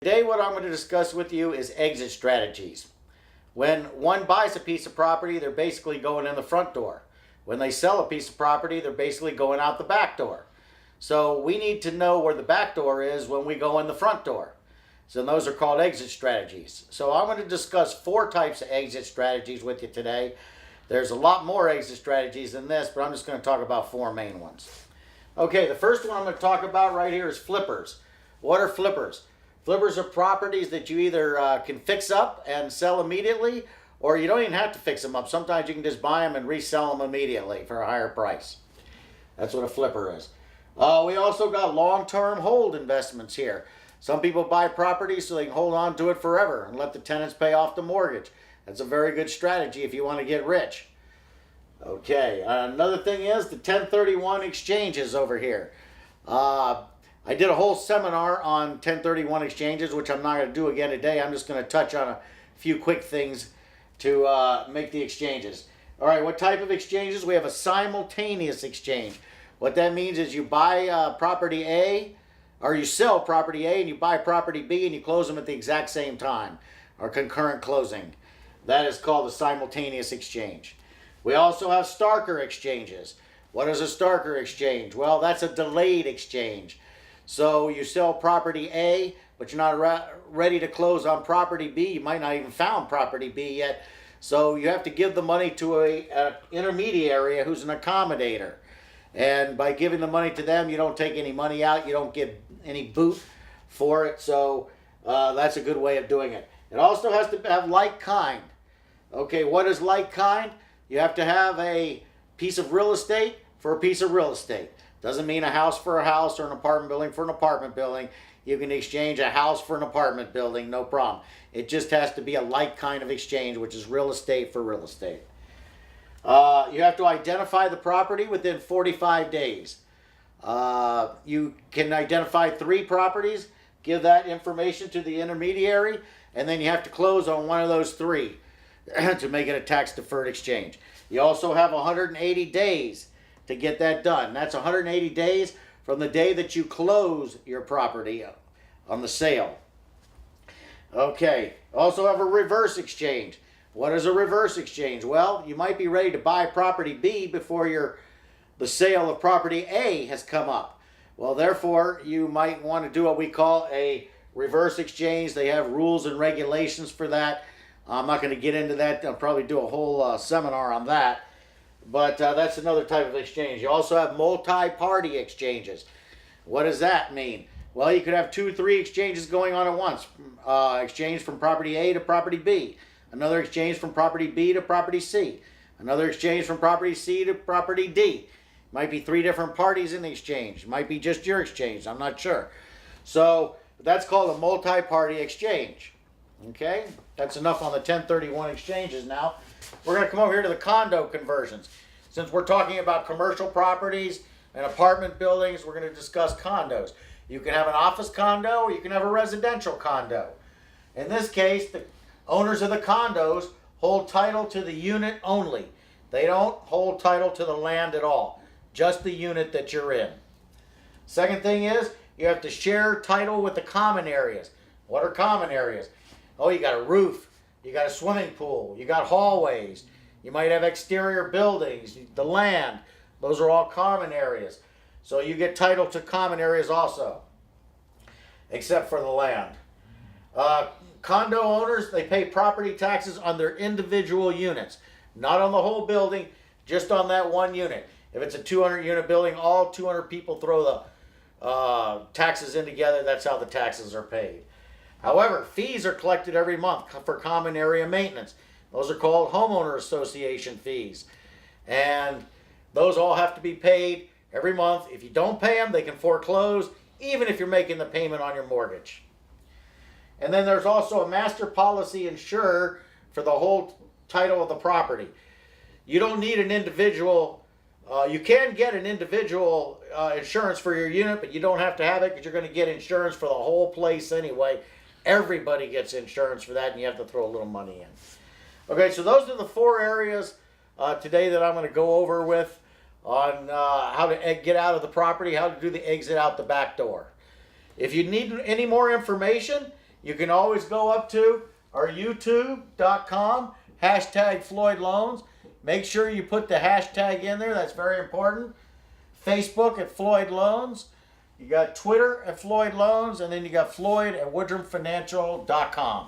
Today what I'm going to discuss with you is exit strategies. When one buys a piece of property, they're basically going in the front door. When they sell a piece of property, they're basically going out the back door. So we need to know where the back door is when we go in the front door. So those are called exit strategies. So I'm going to discuss 4 types of exit strategies with you today. There's a lot more exit strategies than this, but I'm just going to talk about 4 main ones. Okay, the first one I'm going to talk about right here is flippers. What are flippers? Flippers are properties that you either can fix up and sell immediately, or you don't even have to fix them up. Sometimes you can just buy them and resell them immediately for a higher price. That's what a flipper is. We also got long-term hold investments here. Some people buy properties so they can hold on to it forever and let the tenants pay off the mortgage. That's a very good strategy if you want to get rich. Okay, another thing is the 1031 exchanges over here. I did a whole seminar on 1031 exchanges, which I'm not going to do again today. I'm just going to touch on a few quick things to make the exchanges. All right, what type of exchanges? We have a simultaneous exchange. What that means is you buy property A, or you sell property A and you buy property B and you close them at the exact same time, or concurrent closing. That is called a simultaneous exchange. We also have Starker exchanges. What is a Starker exchange? Well, that's a delayed exchange. So you sell property A, but you're not ready to close on property B. You might not even found property B yet. So you have to give the money to an intermediary who's an accommodator. And by giving the money to them, you don't take any money out. You don't get any boot for it. So that's a good way of doing it. It also has to have like kind. Okay, what is like kind? You have to have a piece of real estate for a piece of real estate. Doesn't mean a house for a house or an apartment building for an apartment building. You can exchange a house for an apartment building, no problem. It just has to be a like kind of exchange, which is real estate for real estate. You have to identify the property within 45 days. You can identify 3 properties, give that information to the intermediary, and then you have to close on one of those 3 to make it a tax-deferred exchange. You also have 180 days to get that done. That's 180 days from the day that you close your property on the sale. Okay, also have a reverse exchange. What is a reverse exchange? Well, you might be ready to buy property B before the sale of property A has come up. Well, therefore, you might want to do what we call a reverse exchange. They have rules and regulations for that. I'm not going to get into that. I'll probably do a whole seminar on that. But that's another type of exchange. You also have multi-party exchanges. What does that mean? Well, you could have 2 or 3 exchanges going on at once. Exchange from property A to property B. Another exchange from property B to property C. Another exchange from property C to property D. Might be 3 different parties in the exchange. Might be just your exchange. I'm not sure. So that's called a multi-party exchange. Okay, that's enough on the 1031 exchanges now. We're going to come over here to the condo conversions. Since we're talking about commercial properties and apartment buildings, we're going to discuss condos. You can have an office condo or you can have a residential condo. In this case, the owners of the condos hold title to the unit only. They don't hold title to the land at all, just the unit that you're in. Second thing is, you have to share title with the common areas. What are common areas? Oh, you got a roof, you got a swimming pool, you got hallways, you might have exterior buildings, the land. Those are all common areas. So you get title to common areas also, except for the land. Condo owners, they pay property taxes on their individual units, not on the whole building, just on that one unit. If it's a 200-unit building, all 200 people throw the taxes in together. That's how the taxes are paid. However, fees are collected every month for common area maintenance. Those are called homeowner association fees. And those all have to be paid every month. If you don't pay them, they can foreclose, even if you're making the payment on your mortgage. And then there's also a master policy insurer for the whole title of the property. You don't need an individual. You can get an individual insurance for your unit, but you don't have to have it because you're going to get insurance for the whole place anyway. Everybody gets insurance for that, and you have to throw a little money in. Okay, so those are the 4 areas today that I'm going to go over with on how to get out of the property, how to do the exit out the back door. If you need any more information, You can always go up to our youtube.com, hashtag Floyd Loans. Make sure you put the hashtag in there. That's very important. Facebook at Floyd Loans. You got Twitter at Floyd Loans. And then you got Floyd at woodrumfinancial.com.